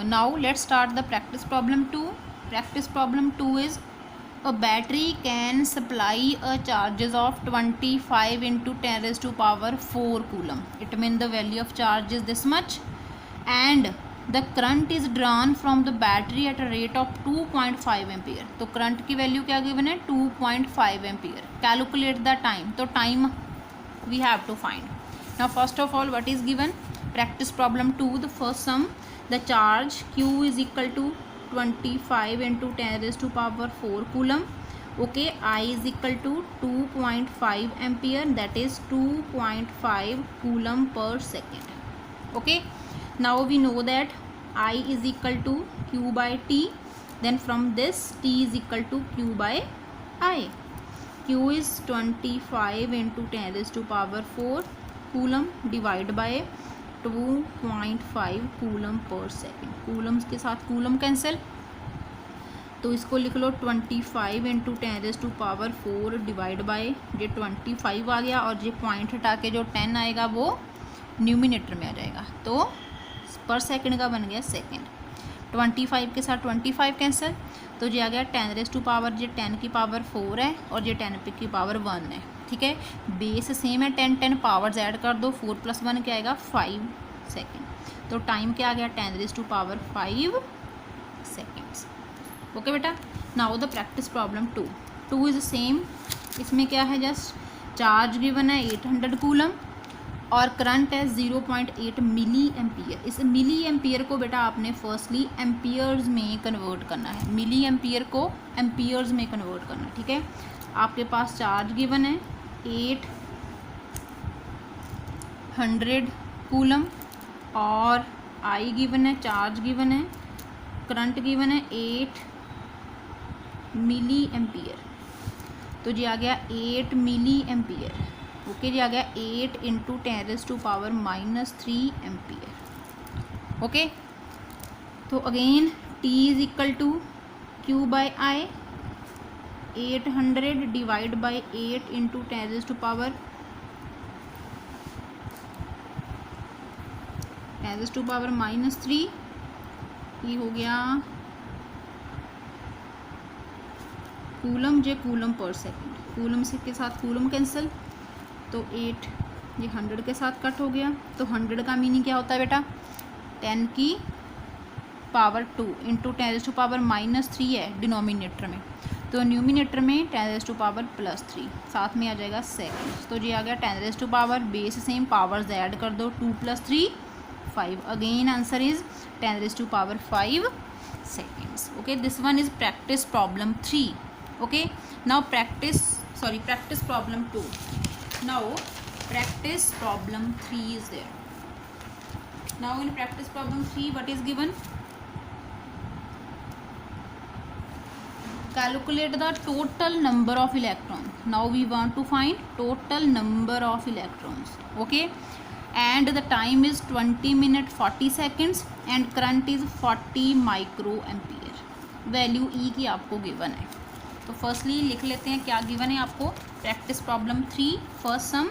Now let's start the practice problem 2. Practice problem 2 is a battery can supply a charges of 25 into 10 raised to power 4 coulomb. It means the value of charge is this much, and the current is drawn from the battery at a rate of 2.5 ampere. तो current की value क्या given है 2.5 ampere. Calculate the time. तो time we have to find. Now first of all, what is given? Practice problem 2, the first sum, the charge q is equal to 25 into 10 raised to power 4 coulomb. Okay, I is equal to 2.5 ampere, that is 2.5 coulomb per second. Okay, now we know that I is equal to q by t. Then from this t is equal to q by I. Q is 25 into 10 raised to power 4 coulomb divide by 2.5 coulomb पर सेकेंड. Coulombs के साथ coulomb cancel, तो इसको लिख लो 25 into 10 raise to power 4 divide by ये 25 आ गया, और ये पॉइंट हटा के जो 10 आएगा वो न्यूमिनेटर में आ जाएगा, तो पर सेकेंड का बन गया सेकेंड. 25 के साथ 25 कैंसिल, तो ये आ गया 10 रेज़ टू पावर, ये 10 की पावर 4 है और ये 10 की पावर 1 है. ठीक है, बेस सेम है, 10 पावर्स ऐड कर दो, 4 + 1 क्या आएगा 5 सेकेंड. तो टाइम क्या आ गया 10 raise to power 5 seconds. Okay बेटा. Now the practice problem 2 is same. इसमें क्या है, जस्ट चार्ज गिवन है 800 कूलम और करंट है 0.8 मिली एम्पियर. इस मिली एम्पियर को बेटा आपने फर्स्टली एम्पियर्स में कन्वर्ट करना है. मिली एम्पियर को एम्पियर्स में कन्वर्ट करना है. ठीक है, आपके पास चार्ज गिवन है 800 कूलम और आई गिवन है, चार्ज गिवन है, करंट गिवन है 8 मिली एम्पियर. तो जी आ गया 8 मिली एम्पियर. ओके जी, आ गया 8 into 10 raise to power -3 ampere. Okay, तो again T is equal to Q by I. 800 divide by 8 into 10 raise to power -3. ये हो गया कूलम, जे कूलम पर सेकेंड. कूलम से के साथ कूलम कैंसिल, तो 8 ये 100 के साथ कट हो गया. तो 100 का मीनिंग क्या होता है बेटा 10 की power 2 into 10 raise to power -3 है डिनोमिनेटर में, तो न्यूमिनेटर में 10 रेज़ टू पावर +3 साथ में आ जाएगा सेकेंड. तो ये आ गया 10 raise to power, base same, powers add कर दो, 2 + 3 5. Again answer is 10 raise to power 5 seconds. Okay, this one is practice problem 3. Okay, now practice problem 2. Now practice problem 3 is there. Now in practice problem 3 what is given? Calculate the total number of electrons. Now we want to find total number of electrons. Okay, and the time is 20 minutes 40 seconds and current is 40 microampere. Value E की आपको given है. तो firstly लिख लेते हैं क्या given है आपको. प्रैक्टिस प्रॉब्लम 3 फर्स्ट सम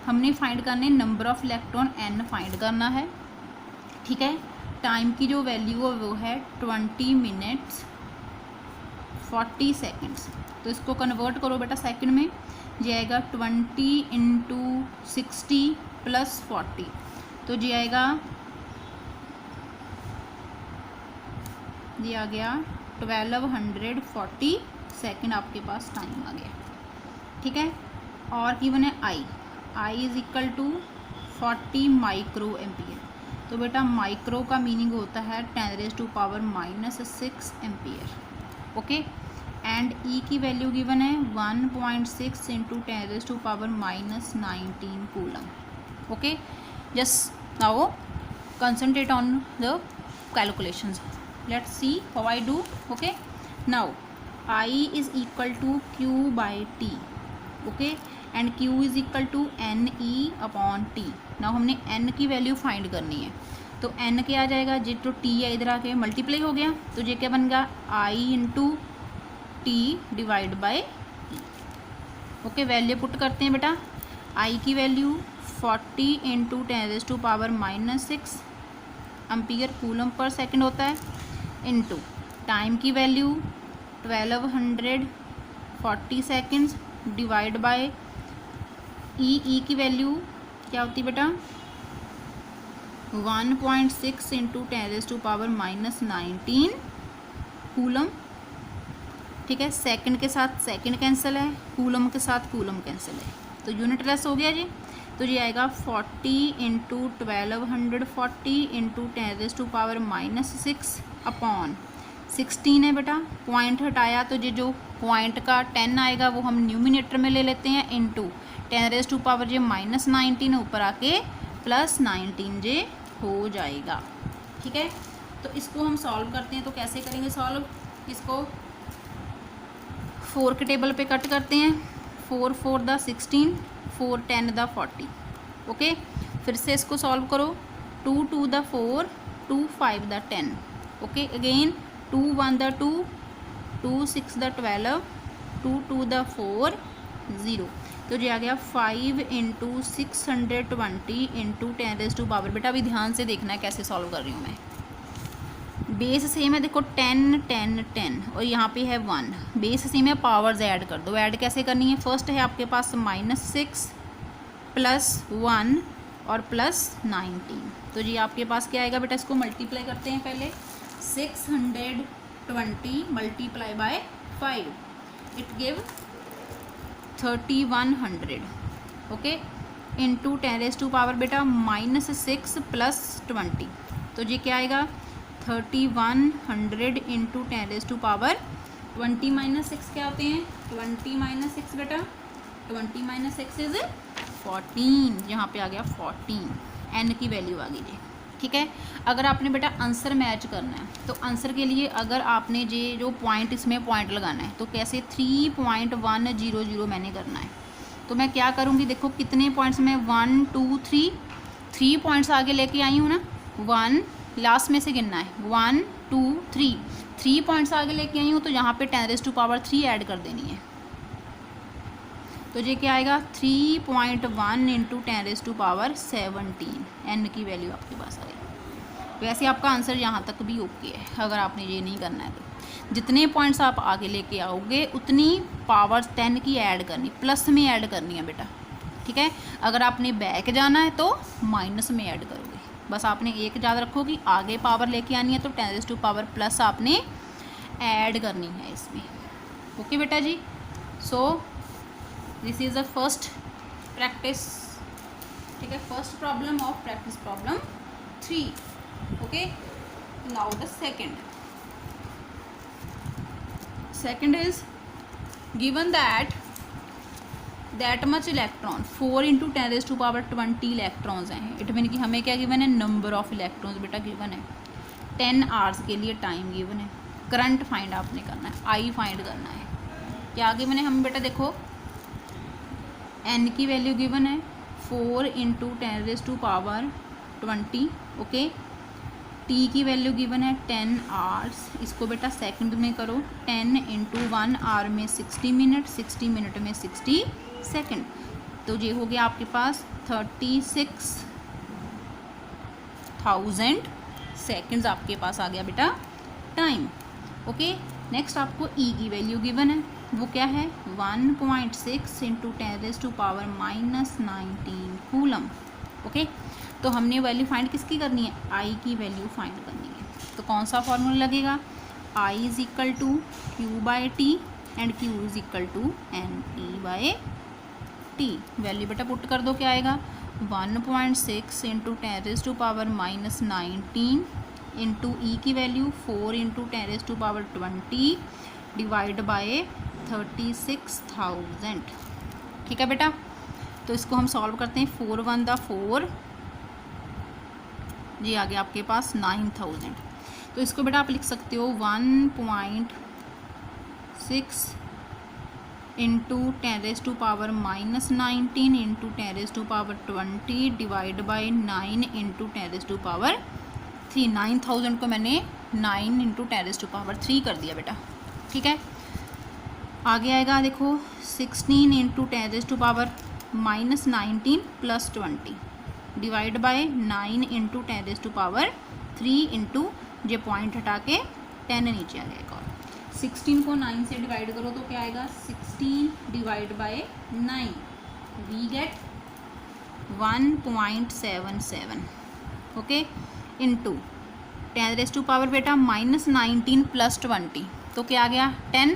हमने फाइंड करने number of electron n find करना है. ठीक है, टाइम की जो वैल्यू है वो है 20 मिनट्स 40 सेकेंड्स. तो इसको कन्वर्ट करो बेटा सेकंड में, जाएगा 20 इंटू 60 + 40, तो जी आएगा, ये आ गया 1240 सेकेंड आपके पास टाइम आ गया. ठीक है, और गिवन है I is equal to 40 micro ampere. तो बेटा माइक्रो का मीनिंग होता है 10 raise to power -6 ampere. Okay, and E की वैल्यू गिवन है 1.6 into 10 raise to power -19 coulomb. Okay, just now concentrate on the calculations. Let's see how I do. Okay, now I is equal to Q by T. Okay, and Q is equal to NE upon T. Now हमने N की value find करनी है, तो N क्या आ जाएगा, जो तो T है इधर आके मल्टीप्लाई हो गया, तो ये क्या बन गया I into T divide by E. Okay, value put करते हैं बेटा. I की value 40 into 10 raise to power -6 ampere coulomb per second होता है, इनटू टाइम की value 1240 seconds divide by E की वैल्यू क्या होती है बेटा 1.6 इंटू 10⁻⁻19 कूलम। ठीक है, सेकंड के साथ सेकंड कैंसिल है, कूलम के साथ कूलम कैंसिल है, तो यूनिट लेस हो गया जी। तो ये आएगा 40 इंटू 1240 इंटू 10⁻⁻6 अपॉन 16 है बेटा। पॉइंट हटाया तो ये जो पॉइंट का 10 आएगा वो हम न्यूमिनेटर में ले लेते हैं, इंटू 10⁻⁻19 ऊपर आके +19 जे हो जाएगा। ठीक है, तो इसको हम सॉल्व करते हैं। तो कैसे करेंगे सॉल्व, इसको 4 के टेबल पे कट करते हैं, 4 4 द 16, 4 10 द 40। ओके, फिर से इसको सॉल्व करो, 2 2 the 4, 2 5 the 10। Okay, again 2 1 the 2, 2 6 the 12, 2 2 the 4 0। तो ये आ गया 5 इंटू 620 इंटू 10⁻। बेटा अभी ध्यान से देखना है कैसे सॉल्व कर रही हूँ मैं। बेस सेम है, देखो 10 10 10 और यहाँ पे है 1। बेस सेम है, पावर्स ऐड कर दो। ऐड कैसे करनी है, फर्स्ट है आपके पास -6 +1 और +19। तो जी आपके पास क्या आएगा बेटा, इसको मल्टीप्लाई करते हैं पहले। 620 multiply by 5 it give 3100। Okay, into 10⁻⁻ बेटा -6 + 20। तो ये क्या आएगा 3100 इंटू 10⁻। 20 - 6 क्या होते हैं, 20 - 6 बेटा 20 - 6 इज 14। यहाँ पे आ गया 14, एन की वैल्यू आ गई जी। ठीक है, अगर आपने बेटा आंसर मैच करना है तो आंसर के लिए अगर आपने ये जो पॉइंट इसमें पॉइंट लगाना है तो कैसे 3.100 मैंने करना है। तो मैं क्या करूँगी, देखो कितने पॉइंट्स में 1 2 3 पॉइंट्स आगे लेके आई हूँ ना, 1 लास्ट में से गिनना है, 1 2 3 पॉइंट्स आगे लेके आई हूँ, तो यहाँ पे 10⁻³ ऐड कर देनी है। तो ये क्या आएगा 3.1 इंटू 10⁻17। एन की वैल्यू आपके पास आ गई। वैसे आपका आंसर यहाँ तक भी ओके है, अगर आपने ये नहीं करना है तो जितने पॉइंट्स आप आगे लेके आओगे उतनी पावर 10 की ऐड करनी, प्लस में ऐड करनी है बेटा। ठीक है, अगर आपने बैक जाना है तो माइनस में ऐड करोगे। बस आपने एक याद रखो कि आगे पावर लेके आनी है तो 10⁻+ आपने ऐड करनी है इसमें। ओके बेटा जी, so this is the first practice. ठीक है, first problem of practice problem 3। Okay, now the second is given that much electron 4 into 10⁻20 electrons हैं। इट मीन कि हमें क्या गिवन है, नंबर ऑफ इलेक्ट्रॉन्स बेटा गिवन है। 10 आवर्स के लिए टाइम गिवन है। करंट फाइंड आपने करना है, आई फाइंड करना है। क्या गिवन है हमें बेटा, देखो एन की वैल्यू गिवन है 4 इंटू 10⁻20। ओके, टी की वैल्यू गिवन है 10 आवर्स। इसको बेटा सेकंड में करो, 10 इंटू 1 आवर में 60 मिनट, 60 मिनट में 60 सेकंड। तो ये हो गया आपके पास 36,000 सेकंड्स आपके पास आ गया बेटा टाइम। ओके, नेक्स्ट आपको ई की वैल्यू गिवन है, वो क्या है 1.6 इंटू 10⁻⁻19 कूलम। ओके, तो हमने वैल्यू फाइंड किसकी करनी है, आई की वैल्यू फाइंड करनी है। तो कौन सा फॉर्मूला लगेगा, I is equal to Q/T and Q is equal to NT/T। Value बेटा पुट कर दो, क्या आएगा 1.6 इंटू 10⁻⁻19 इंटू ई की वैल्यू 4 इंटू 10⁻20 डिवाइड बाय 36,000। ठीक है बेटा, तो इसको हम सॉल्व करते हैं। 4 1 द 4, जी आ गया आपके पास 9,000। तो इसको बेटा आप लिख सकते हो 1.6 into 10⁻⁻19 into 10⁻20 divide by 9 into 10⁻3। 9,000 को मैंने 9 इंटू 10⁻3 कर दिया बेटा। ठीक है, आगे आएगा देखो 16 into 10⁻⁻19 + 20 divide by 9 into 10⁻3। 3 into J point हटा के 10 नीचे आ जाएगा। और 16 को 9 से डिवाइड करो तो क्या आएगा, 16 divide by 9 we get 1.77 okay, into 10 raise to power बेटा -19 प्लस 20 तो क्या आ गया 10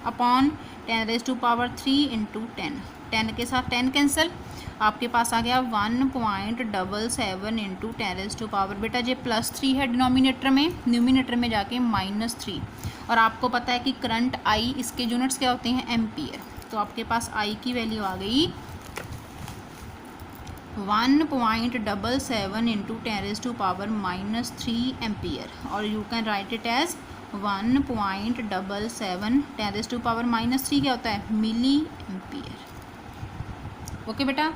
upon 10 raise to power 3 into 10, 10 के साथ 10 कैंसिल, आपके पास आ गया 1.77 इंटू 10 रेज़ टू पावर बेटा ये +3 है डिनोमिनेटर में, न्यूमिनेटर में जाके -3। और आपको पता है कि करंट आई इसके यूनिट्स क्या होते हैं, एम्पियर, तो आपके पास आई की वैल्यू आ गई 1.77 into 10 raise to power -3 ampere, और you can write it as 1.77 10 raise to power -3 क्या होता है, मिली एम्पियर। ओके बेटा,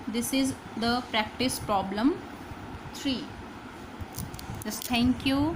this is the practice problem 3। Just thank you.